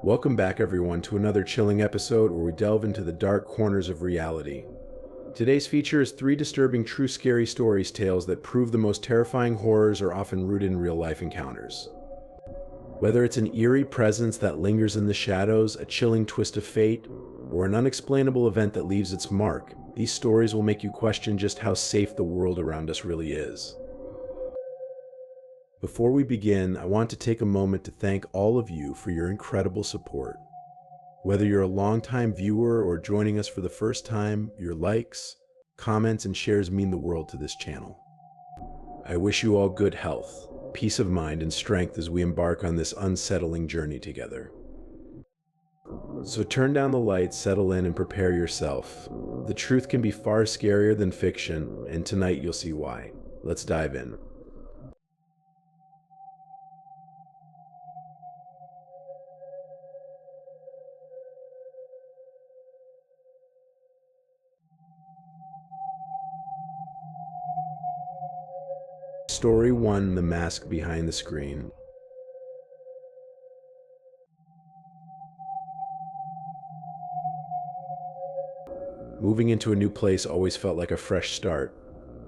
Welcome back, everyone, to another chilling episode where we delve into the dark corners of reality. Today's feature is 3 disturbing true scary stories tales that prove the most terrifying horrors are often rooted in real-life encounters. Whether it's an eerie presence that lingers in the shadows, a chilling twist of fate, or an unexplainable event that leaves its mark, these stories will make you question just how safe the world around us really is. Before we begin, I want to take a moment to thank all of you for your incredible support. Whether you're a longtime viewer or joining us for the first time, your likes, comments, and shares mean the world to this channel. I wish you all good health, peace of mind, and strength as we embark on this unsettling journey together. So turn down the lights, settle in, and prepare yourself. The truth can be far scarier than fiction, and tonight you'll see why. Let's dive in. Story 1: The Mask Behind the Screen. Moving into a new place always felt like a fresh start,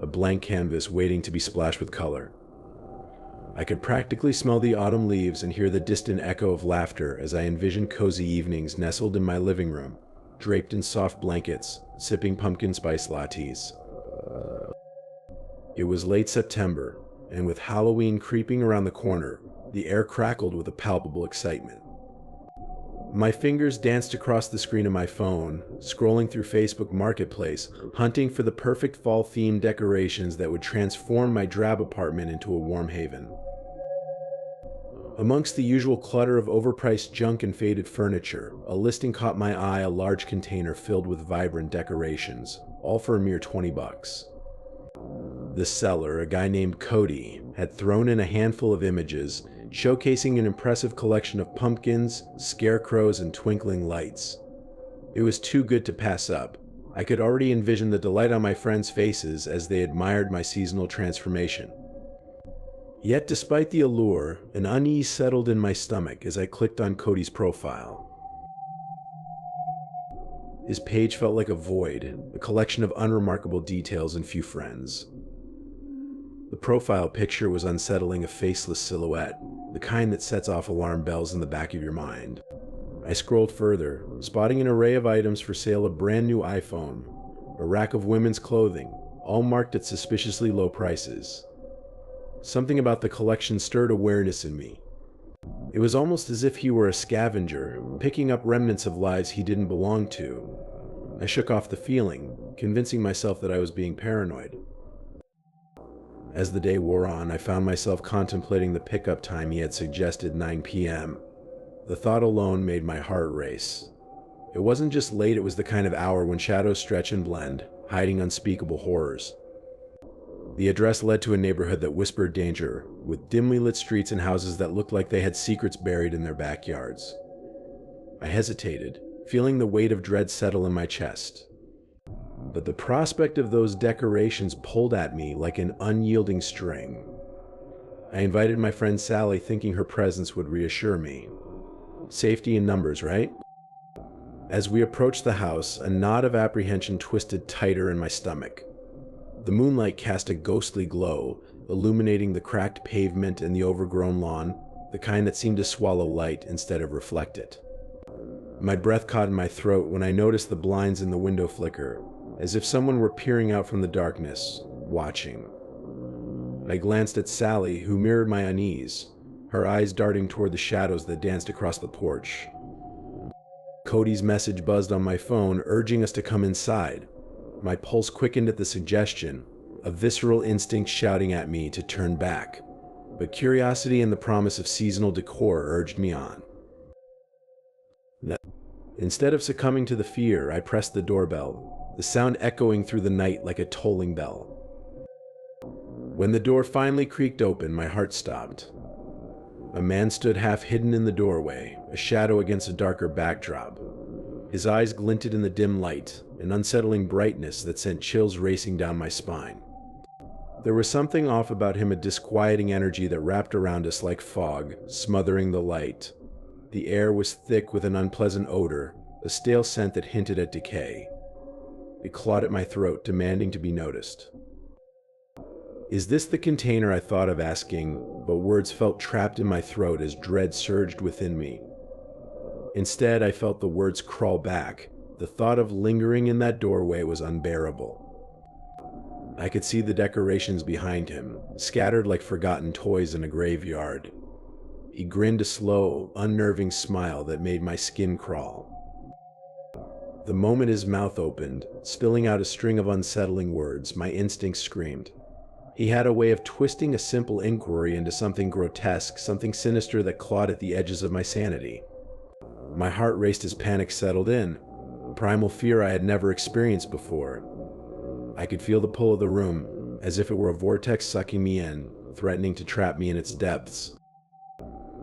a blank canvas waiting to be splashed with color. I could practically smell the autumn leaves and hear the distant echo of laughter as I envisioned cozy evenings nestled in my living room, draped in soft blankets, sipping pumpkin spice lattes. It was late September, and with Halloween creeping around the corner, the air crackled with a palpable excitement. My fingers danced across the screen of my phone, scrolling through Facebook Marketplace, hunting for the perfect fall-themed decorations that would transform my drab apartment into a warm haven. Amongst the usual clutter of overpriced junk and faded furniture, a listing caught my eye, a large container filled with vibrant decorations, all for a mere $20. The seller, a guy named Cody, had thrown in a handful of images, showcasing an impressive collection of pumpkins, scarecrows, and twinkling lights. It was too good to pass up. I could already envision the delight on my friends' faces as they admired my seasonal transformation. Yet despite the allure, an unease settled in my stomach as I clicked on Cody's profile. His page felt like a void, a collection of unremarkable details and few friends. The profile picture was unsettling, a faceless silhouette, the kind that sets off alarm bells in the back of your mind. I scrolled further, spotting an array of items for sale: a brand new iPhone, a rack of women's clothing, all marked at suspiciously low prices. Something about the collection stirred awareness in me. It was almost as if he were a scavenger, picking up remnants of lives he didn't belong to. I shook off the feeling, convincing myself that I was being paranoid. As the day wore on, I found myself contemplating the pickup time he had suggested: 9 p.m. The thought alone made my heart race. It wasn't just late, it was the kind of hour when shadows stretch and blend, hiding unspeakable horrors. The address led to a neighborhood that whispered danger, with dimly lit streets and houses that looked like they had secrets buried in their backyards. I hesitated, feeling the weight of dread settle in my chest. But the prospect of those decorations pulled at me like an unyielding string. I invited my friend Sally, thinking her presence would reassure me. Safety in numbers, right? As we approached the house, a knot of apprehension twisted tighter in my stomach. The moonlight cast a ghostly glow, illuminating the cracked pavement and the overgrown lawn, the kind that seemed to swallow light instead of reflect it. My breath caught in my throat when I noticed the blinds in the window flicker, as if someone were peering out from the darkness, watching. I glanced at Sally, who mirrored my unease, her eyes darting toward the shadows that danced across the porch. Cody's message buzzed on my phone, urging us to come inside. My pulse quickened at the suggestion, a visceral instinct shouting at me to turn back. But curiosity and the promise of seasonal decor urged me on. Instead of succumbing to the fear, I pressed the doorbell, the sound echoing through the night like a tolling bell. When the door finally creaked open, my heart stopped. A man stood half hidden in the doorway, a shadow against a darker backdrop. His eyes glinted in the dim light, an unsettling brightness that sent chills racing down my spine. There was something off about him, a disquieting energy that wrapped around us like fog, smothering the light. The air was thick with an unpleasant odor, a stale scent that hinted at decay. It clawed at my throat, demanding to be noticed. Is this the container? I thought of asking, but words felt trapped in my throat as dread surged within me. Instead, I felt the words crawl back. The thought of lingering in that doorway was unbearable. I could see the decorations behind him, scattered like forgotten toys in a graveyard. He grinned a slow, unnerving smile that made my skin crawl. The moment his mouth opened, spilling out a string of unsettling words, my instincts screamed. He had a way of twisting a simple inquiry into something grotesque, something sinister that clawed at the edges of my sanity. My heart raced as panic settled in, primal fear I had never experienced before. I could feel the pull of the room, as if it were a vortex sucking me in, threatening to trap me in its depths.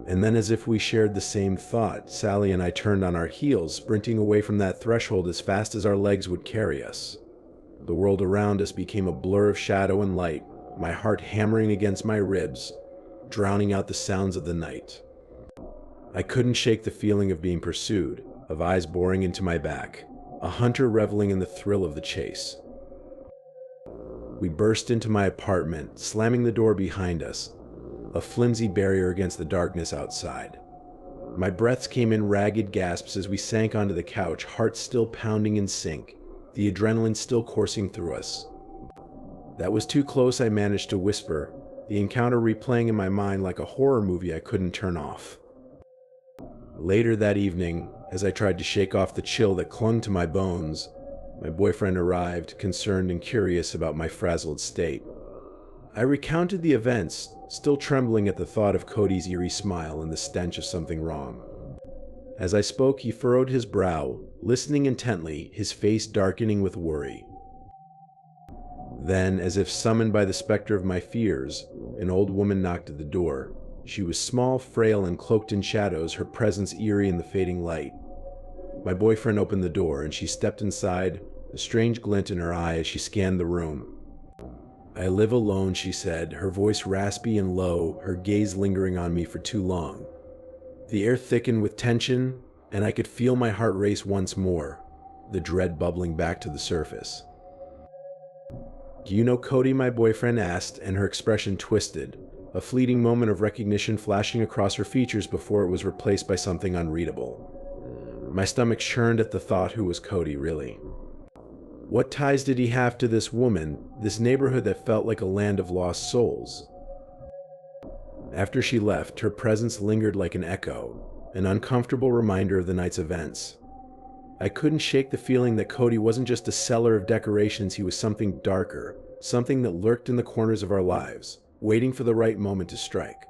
And then, as if we shared the same thought, Sally and I turned on our heels, sprinting away from that threshold as fast as our legs would carry us. The world around us became a blur of shadow and light, my heart hammering against my ribs, drowning out the sounds of the night. I couldn't shake the feeling of being pursued, of eyes boring into my back, a hunter reveling in the thrill of the chase. We burst into my apartment, slamming the door behind us, a flimsy barrier against the darkness outside. My breaths came in ragged gasps as we sank onto the couch, hearts still pounding in sync, the adrenaline still coursing through us. That was too close, I managed to whisper, the encounter replaying in my mind like a horror movie I couldn't turn off. Later that evening, as I tried to shake off the chill that clung to my bones, my boyfriend arrived, concerned and curious about my frazzled state. I recounted the events, still trembling at the thought of Cody's eerie smile and the stench of something wrong. As I spoke, he furrowed his brow, listening intently, his face darkening with worry. Then, as if summoned by the specter of my fears, an old woman knocked at the door. She was small, frail, and cloaked in shadows, her presence eerie in the fading light. My boyfriend opened the door, and she stepped inside, a strange glint in her eye as she scanned the room. "I live alone," she said, her voice raspy and low, her gaze lingering on me for too long. The air thickened with tension, and I could feel my heart race once more, the dread bubbling back to the surface. "Do you know Cody?" my boyfriend asked, and her expression twisted, a fleeting moment of recognition flashing across her features before it was replaced by something unreadable. My stomach churned at the thought, who was Cody, really? What ties did he have to this woman, this neighborhood that felt like a land of lost souls? After she left, her presence lingered like an echo, an uncomfortable reminder of the night's events. I couldn't shake the feeling that Cody wasn't just a seller of decorations, he was something darker, something that lurked in the corners of our lives, waiting for the right moment to strike.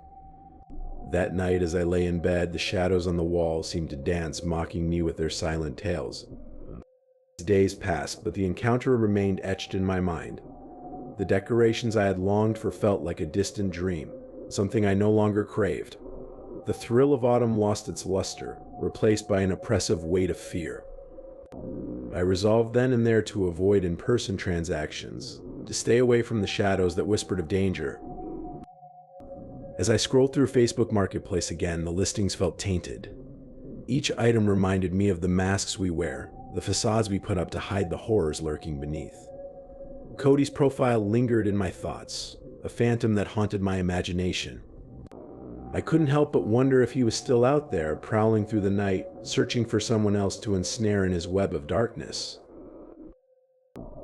That night, as I lay in bed, the shadows on the wall seemed to dance, mocking me with their silent tales. Days passed, but the encounter remained etched in my mind. The decorations I had longed for felt like a distant dream, something I no longer craved. The thrill of autumn lost its luster, replaced by an oppressive weight of fear. I resolved then and there to avoid in-person transactions, to stay away from the shadows that whispered of danger. As I scrolled through Facebook Marketplace again, the listings felt tainted. Each item reminded me of the masks we wear, the facades we put up to hide the horrors lurking beneath. Cody's profile lingered in my thoughts, a phantom that haunted my imagination. I couldn't help but wonder if he was still out there, prowling through the night, searching for someone else to ensnare in his web of darkness.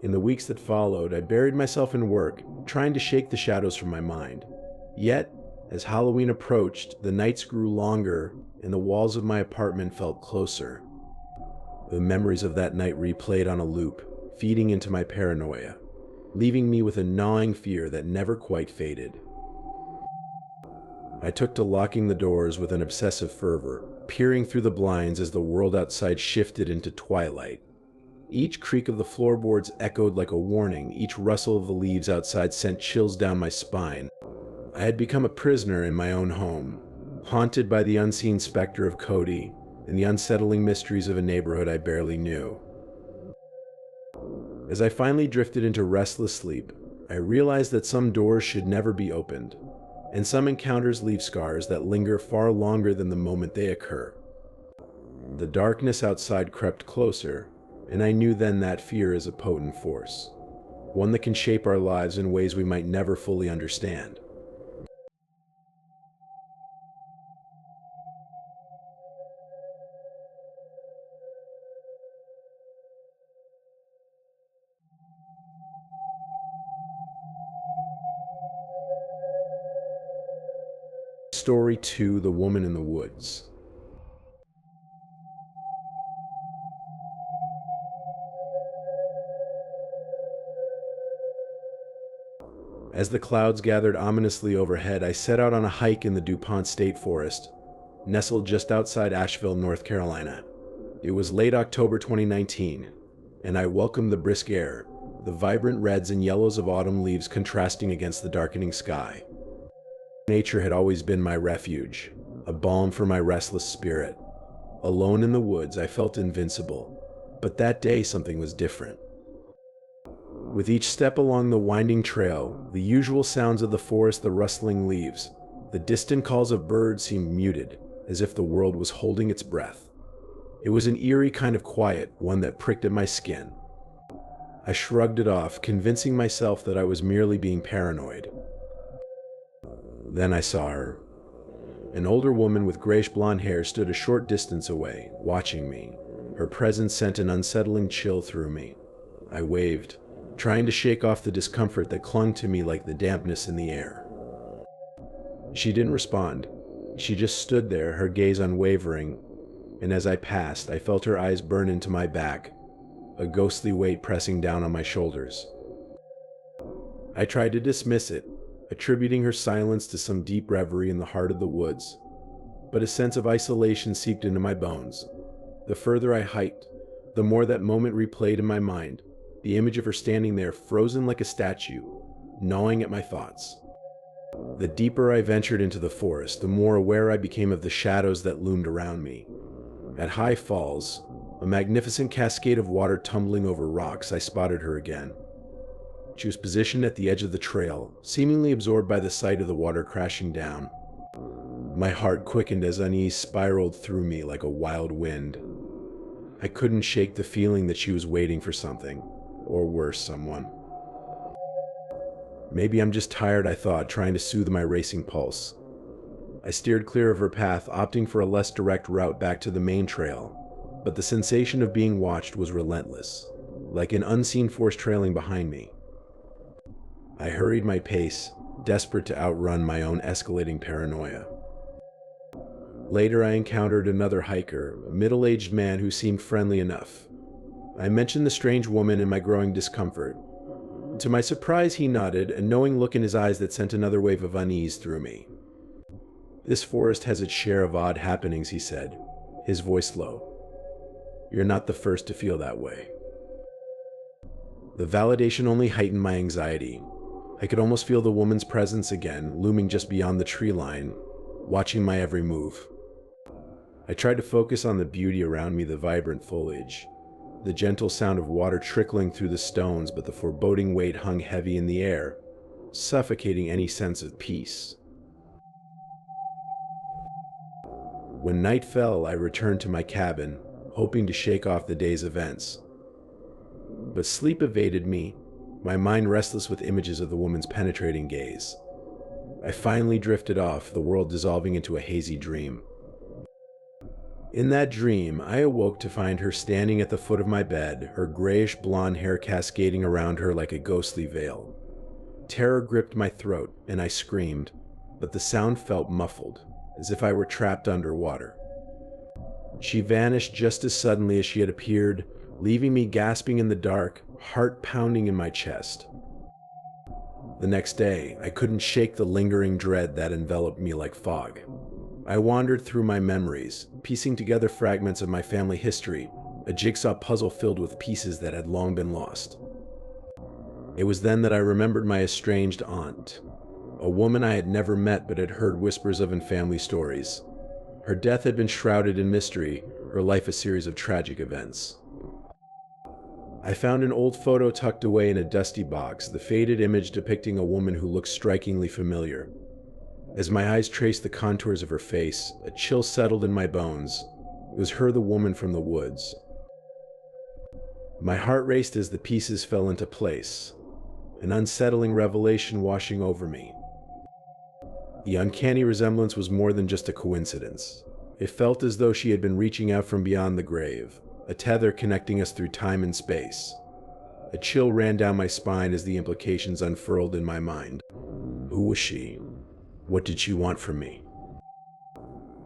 In the weeks that followed, I buried myself in work, trying to shake the shadows from my mind. Yet, as Halloween approached, the nights grew longer, and the walls of my apartment felt closer. The memories of that night replayed on a loop, feeding into my paranoia, leaving me with a gnawing fear that never quite faded. I took to locking the doors with an obsessive fervor, peering through the blinds as the world outside shifted into twilight. Each creak of the floorboards echoed like a warning, each rustle of the leaves outside sent chills down my spine. I had become a prisoner in my own home, haunted by the unseen specter of Cody and the unsettling mysteries of a neighborhood I barely knew. As I finally drifted into restless sleep, I realized that some doors should never be opened, and some encounters leave scars that linger far longer than the moment they occur. The darkness outside crept closer, and I knew then that fear is a potent force, one that can shape our lives in ways we might never fully understand. Story 2: The Woman in the Woods. As the clouds gathered ominously overhead, I set out on a hike in the DuPont State Forest, nestled just outside Asheville, North Carolina. It was late October 2019, and I welcomed the brisk air, the vibrant reds and yellows of autumn leaves contrasting against the darkening sky. Nature had always been my refuge, a balm for my restless spirit. Alone in the woods, I felt invincible, but that day something was different. With each step along the winding trail, the usual sounds of the forest, the rustling leaves, the distant calls of birds seemed muted, as if the world was holding its breath. It was an eerie kind of quiet, one that pricked at my skin. I shrugged it off, convincing myself that I was merely being paranoid. Then I saw her. An older woman with grayish blonde hair stood a short distance away, watching me. Her presence sent an unsettling chill through me. I waved, trying to shake off the discomfort that clung to me like the dampness in the air. She didn't respond. She just stood there, her gaze unwavering, and as I passed, I felt her eyes burn into my back, a ghostly weight pressing down on my shoulders. I tried to dismiss it, attributing her silence to some deep reverie in the heart of the woods, but a sense of isolation seeped into my bones. The further I hiked, the more that moment replayed in my mind, the image of her standing there, frozen like a statue, gnawing at my thoughts. The deeper I ventured into the forest, the more aware I became of the shadows that loomed around me. At high falls, a magnificent cascade of water tumbling over rocks, I spotted her again. She was positioned at the edge of the trail, seemingly absorbed by the sight of the water crashing down. My heart quickened as unease spiraled through me like a wild wind. I couldn't shake the feeling that she was waiting for something, or worse, someone. Maybe I'm just tired, I thought, trying to soothe my racing pulse. I steered clear of her path, opting for a less direct route back to the main trail, but the sensation of being watched was relentless, like an unseen force trailing behind me. I hurried my pace, desperate to outrun my own escalating paranoia. Later, I encountered another hiker, a middle-aged man who seemed friendly enough. I mentioned the strange woman and my growing discomfort. To my surprise, he nodded, a knowing look in his eyes that sent another wave of unease through me. "This forest has its share of odd happenings," he said, his voice low. "You're not the first to feel that way." The validation only heightened my anxiety. I could almost feel the woman's presence again, looming just beyond the tree line, watching my every move. I tried to focus on the beauty around me, the vibrant foliage, the gentle sound of water trickling through the stones, but the foreboding weight hung heavy in the air, suffocating any sense of peace. When night fell, I returned to my cabin, hoping to shake off the day's events. But sleep evaded me, my mind restless with images of the woman's penetrating gaze. I finally drifted off, the world dissolving into a hazy dream. In that dream, I awoke to find her standing at the foot of my bed, her grayish blonde hair cascading around her like a ghostly veil. Terror gripped my throat, and I screamed, but the sound felt muffled, as if I were trapped underwater. She vanished just as suddenly as she had appeared, leaving me gasping in the dark, heart pounding in my chest. The next day, I couldn't shake the lingering dread that enveloped me like fog. I wandered through my memories, piecing together fragments of my family history, a jigsaw puzzle filled with pieces that had long been lost. It was then that I remembered my estranged aunt, a woman I had never met but had heard whispers of in family stories. Her death had been shrouded in mystery, her life a series of tragic events. I found an old photo tucked away in a dusty box, the faded image depicting a woman who looked strikingly familiar. As my eyes traced the contours of her face, a chill settled in my bones. was her, the woman from the woods. My heart raced as the pieces fell into place, an unsettling revelation washing over me. The uncanny resemblance was more than just a coincidence. It felt as though she had been reaching out from beyond the grave, a tether connecting us through time and space. A chill ran down my spine as the implications unfurled in my mind. Who was she? What did she want from me?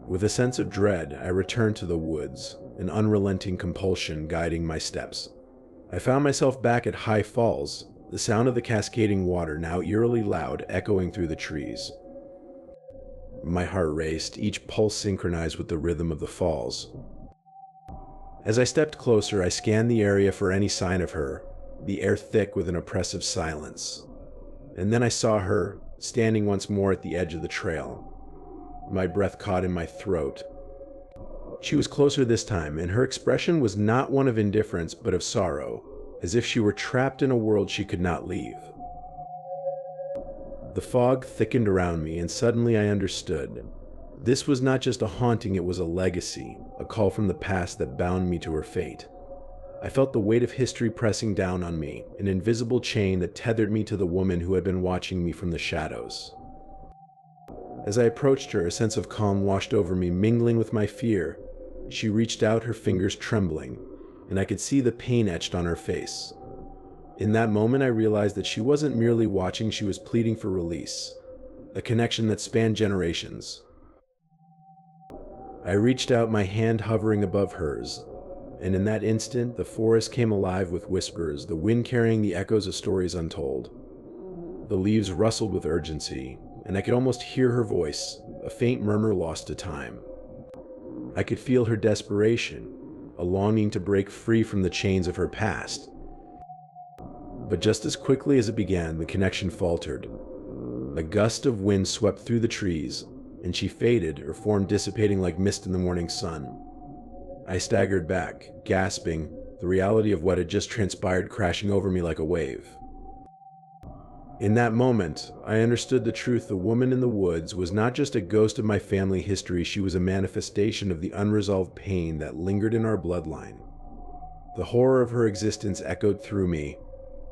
With a sense of dread, I returned to the woods, an unrelenting compulsion guiding my steps. I found myself back at High Falls, the sound of the cascading water now eerily loud echoing through the trees. My heart raced, each pulse synchronized with the rhythm of the falls. As I stepped closer, I scanned the area for any sign of her, the air thick with an oppressive silence. And then I saw her, standing once more at the edge of the trail. My breath caught in my throat. She was closer this time, and her expression was not one of indifference but of sorrow, as if she were trapped in a world she could not leave. The fog thickened around me, and suddenly I understood. This was not just a haunting, it was a legacy, a call from the past that bound me to her fate. I felt the weight of history pressing down on me, an invisible chain that tethered me to the woman who had been watching me from the shadows. As I approached her, a sense of calm washed over me, mingling with my fear. She reached out, her fingers trembling, and I could see the pain etched on her face. In that moment, I realized that she wasn't merely watching, she was pleading for release, a connection that spanned generations. I reached out, my hand hovering above hers, and in that instant, the forest came alive with whispers, the wind carrying the echoes of stories untold. The leaves rustled with urgency, and I could almost hear her voice, a faint murmur lost to time. I could feel her desperation, a longing to break free from the chains of her past. But just as quickly as it began, the connection faltered. A gust of wind swept through the trees, and she faded, her form dissipating like mist in the morning sun. I staggered back, gasping, the reality of what had just transpired crashing over me like a wave. In that moment, I understood the truth. The woman in the woods was not just a ghost of my family history, she was a manifestation of the unresolved pain that lingered in our bloodline. The horror of her existence echoed through me,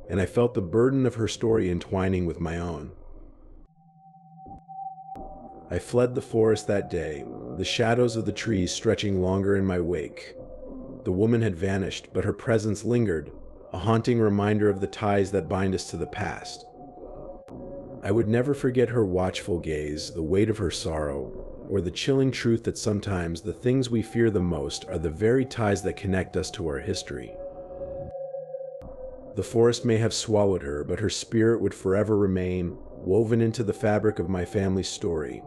and I felt the burden of her story entwining with my own. I fled the forest that day, the shadows of the trees stretching longer in my wake. The woman had vanished, but her presence lingered, a haunting reminder of the ties that bind us to the past. I would never forget her watchful gaze, the weight of her sorrow, or the chilling truth that sometimes the things we fear the most are the very ties that connect us to our history. The forest may have swallowed her, but her spirit would forever remain, woven into the fabric of my family's story,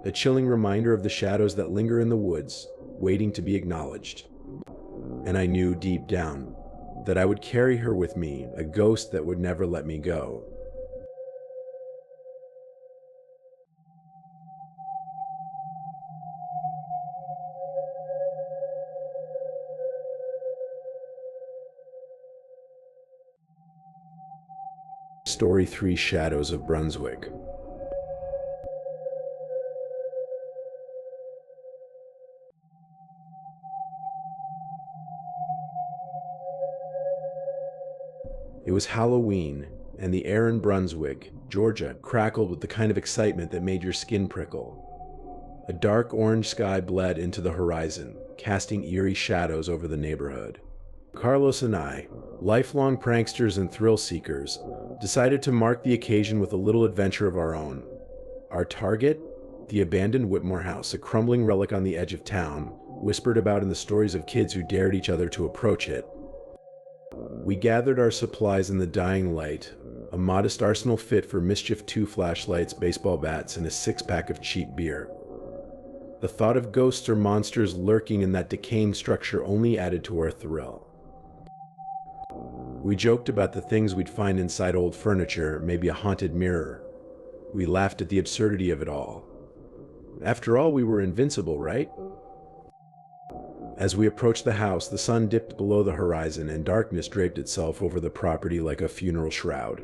a chilling reminder of the shadows that linger in the woods, waiting to be acknowledged. And I knew deep down that I would carry her with me, a ghost that would never let me go. Story 3: Shadows of Brunswick. It was Halloween, and the air in Brunswick, Georgia, crackled with the kind of excitement that made your skin prickle. A dark orange sky bled into the horizon, casting eerie shadows over the neighborhood. Carlos and I, lifelong pranksters and thrill seekers, decided to mark the occasion with a little adventure of our own. Our target? The abandoned Whitmore house, a crumbling relic on the edge of town, whispered about in the stories of kids who dared each other to approach it. We gathered our supplies in the dying light, a modest arsenal fit for mischief: 2 flashlights, baseball bats, and a 6-pack of cheap beer. The thought of ghosts or monsters lurking in that decaying structure only added to our thrill. We joked about the things we'd find inside old furniture, maybe a haunted mirror. We laughed at the absurdity of it all. After all, we were invincible, right? As we approached the house, the sun dipped below the horizon and darkness draped itself over the property like a funeral shroud.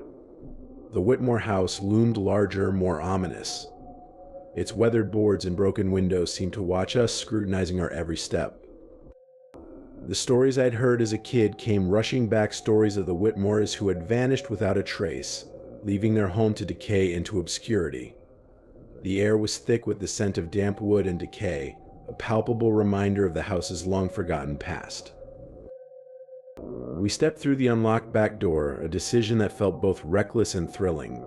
The Whitmore house loomed larger, more ominous. Its weathered boards and broken windows seemed to watch us, scrutinizing our every step. The stories I'd heard as a kid came rushing back, stories of the Whitmores who had vanished without a trace, leaving their home to decay into obscurity. The air was thick with the scent of damp wood and decay, a palpable reminder of the house's long-forgotten past. We stepped through the unlocked back door, a decision that felt both reckless and thrilling.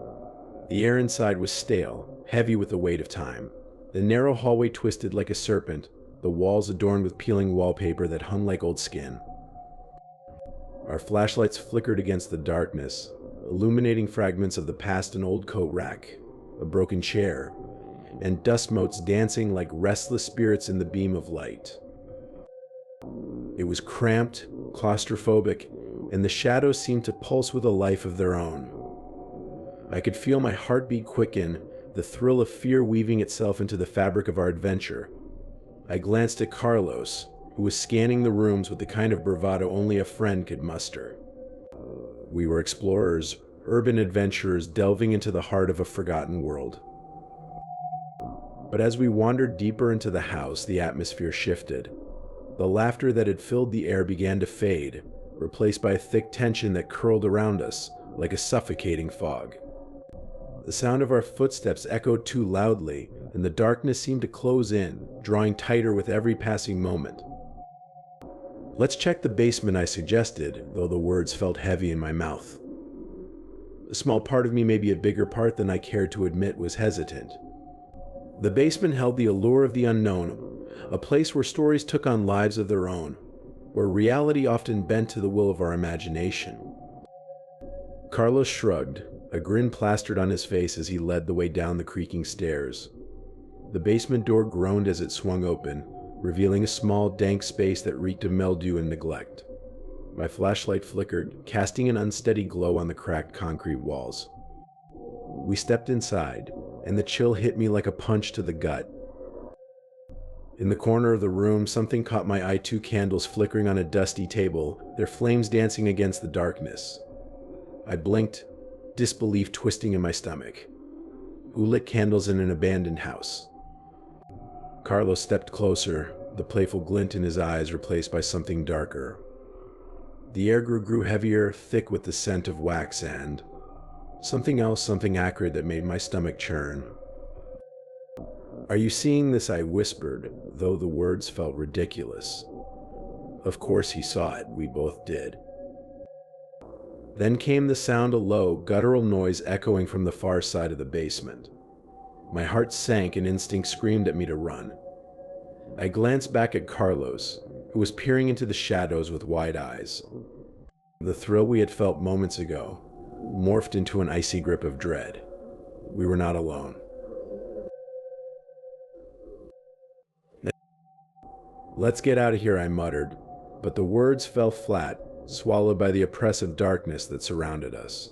The air inside was stale, heavy with the weight of time. The narrow hallway twisted like a serpent, the walls adorned with peeling wallpaper that hung like old skin. Our flashlights flickered against the darkness, illuminating fragments of the past: an old coat rack, a broken chair, and dust motes dancing like restless spirits in the beam of light. It was cramped, claustrophobic, and the shadows seemed to pulse with a life of their own. I could feel my heartbeat quicken, the thrill of fear weaving itself into the fabric of our adventure. I glanced at Carlos, who was scanning the rooms with the kind of bravado only a friend could muster. We were explorers, urban adventurers delving into the heart of a forgotten world. But as we wandered deeper into the house, the atmosphere shifted. The laughter that had filled the air began to fade, replaced by a thick tension that curled around us like a suffocating fog. The sound of our footsteps echoed too loudly, and the darkness seemed to close in, drawing tighter with every passing moment. "Let's check the basement," I suggested, though the words felt heavy in my mouth. A small part of me, maybe a bigger part than I cared to admit, was hesitant. The basement held the allure of the unknown, a place where stories took on lives of their own, where reality often bent to the will of our imagination. Carlos shrugged, a grin plastered on his face as he led the way down the creaking stairs. The basement door groaned as it swung open, revealing a small, dank space that reeked of mildew and neglect. My flashlight flickered, casting an unsteady glow on the cracked concrete walls. We stepped inside, and the chill hit me like a punch to the gut. In the corner of the room, something caught my eye: two candles flickering on a dusty table, their flames dancing against the darkness. I blinked, disbelief twisting in my stomach. Who lit candles in an abandoned house? Carlos stepped closer, the playful glint in his eyes replaced by something darker. The air grew heavier, thick with the scent of wax and something else, something acrid that made my stomach churn. "Are you seeing this?" I whispered, though the words felt ridiculous. Of course he saw it, we both did. Then came the sound, a low, guttural noise echoing from the far side of the basement. My heart sank and instinct screamed at me to run. I glanced back at Carlos, who was peering into the shadows with wide eyes. The thrill we had felt moments ago morphed into an icy grip of dread. We were not alone. "Let's get out of here," I muttered, but the words fell flat, swallowed by the oppressive darkness that surrounded us.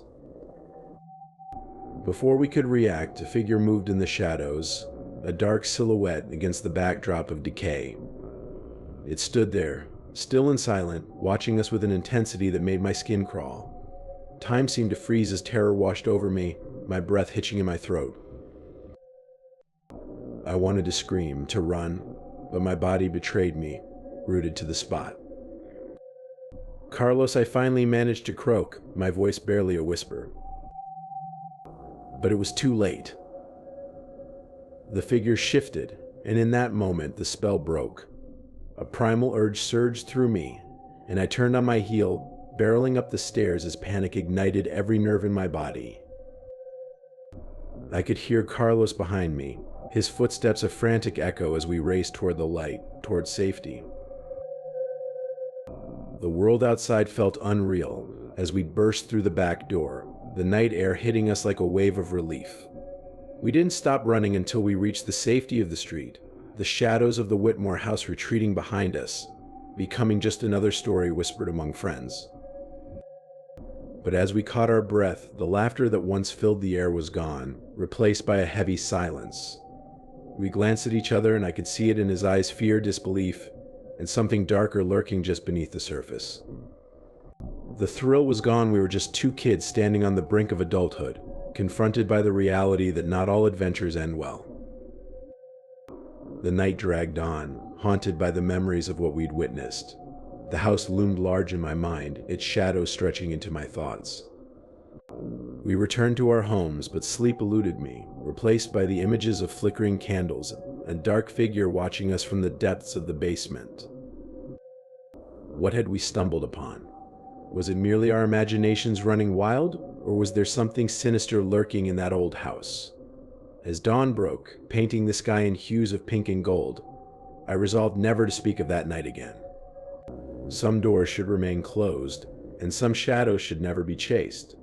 Before we could react, a figure moved in the shadows, a dark silhouette against the backdrop of decay. It stood there, still and silent, watching us with an intensity that made my skin crawl. Time seemed to freeze as terror washed over me, my breath hitching in my throat. I wanted to scream, to run, but my body betrayed me, rooted to the spot. "Carlos," I finally managed to croak, my voice barely a whisper. But it was too late. The figure shifted, and in that moment the spell broke. A primal urge surged through me, and I turned on my heel, barreling up the stairs as panic ignited every nerve in my body. I could hear Carlos behind me, his footsteps a frantic echo as we raced toward the light, toward safety. The world outside felt unreal as we burst through the back door, the night air hitting us like a wave of relief. We didn't stop running until we reached the safety of the street, the shadows of the Whitmore house retreating behind us, becoming just another story whispered among friends. But as we caught our breath, the laughter that once filled the air was gone, replaced by a heavy silence. We glanced at each other, and I could see it in his eyes: fear, disbelief, and something darker lurking just beneath the surface. The thrill was gone. We were just two kids standing on the brink of adulthood, confronted by the reality that not all adventures end well. The night dragged on, haunted by the memories of what we'd witnessed. The house loomed large in my mind, its shadows stretching into my thoughts. We returned to our homes, but sleep eluded me, replaced by the images of flickering candles and a dark figure watching us from the depths of the basement. What had we stumbled upon? Was it merely our imaginations running wild, or was there something sinister lurking in that old house? As dawn broke, painting the sky in hues of pink and gold, I resolved never to speak of that night again. Some doors should remain closed, and some shadows should never be chased.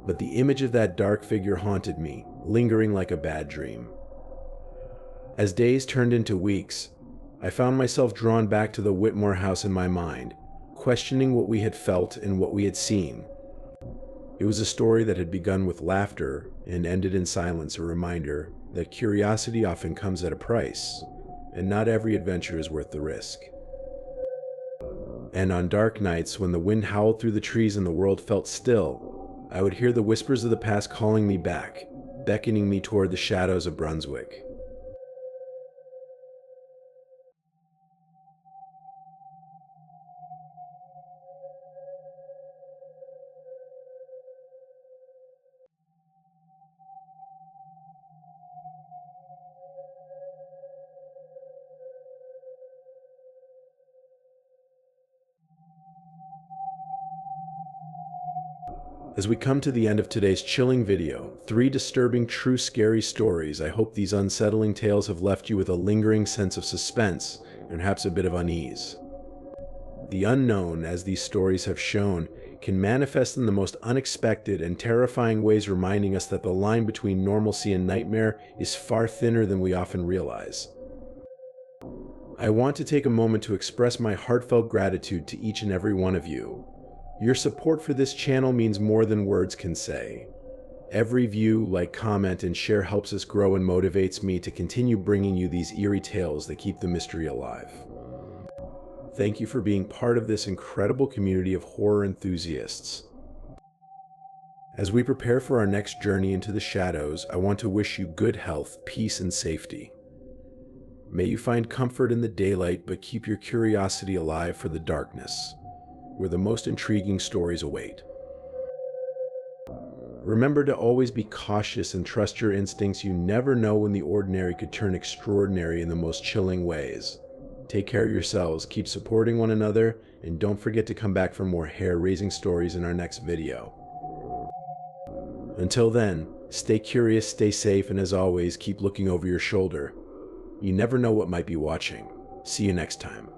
But the image of that dark figure haunted me, lingering like a bad dream. As days turned into weeks, I found myself drawn back to the Whitmore house in my mind, questioning what we had felt and what we had seen. It was a story that had begun with laughter and ended in silence, a reminder that curiosity often comes at a price, and not every adventure is worth the risk. And on dark nights, when the wind howled through the trees and the world felt still, I would hear the whispers of the past calling me back, beckoning me toward the shadows of Brunswick. As we come to the end of today's chilling video, 3 disturbing, true scary stories, I hope these unsettling tales have left you with a lingering sense of suspense and perhaps a bit of unease. The unknown, as these stories have shown, can manifest in the most unexpected and terrifying ways, reminding us that the line between normalcy and nightmare is far thinner than we often realize. I want to take a moment to express my heartfelt gratitude to each and every one of you. Your support for this channel means more than words can say. Every view, like, comment, and share helps us grow and motivates me to continue bringing you these eerie tales that keep the mystery alive. Thank you for being part of this incredible community of horror enthusiasts. As we prepare for our next journey into the shadows, I want to wish you good health, peace, and safety. May you find comfort in the daylight, but keep your curiosity alive for the darkness, where the most intriguing stories await. Remember to always be cautious and trust your instincts. You never know when the ordinary could turn extraordinary in the most chilling ways. Take care of yourselves, keep supporting one another, and don't forget to come back for more hair-raising stories in our next video. Until then, stay curious, stay safe, and as always, keep looking over your shoulder. You never know what might be watching. See you next time.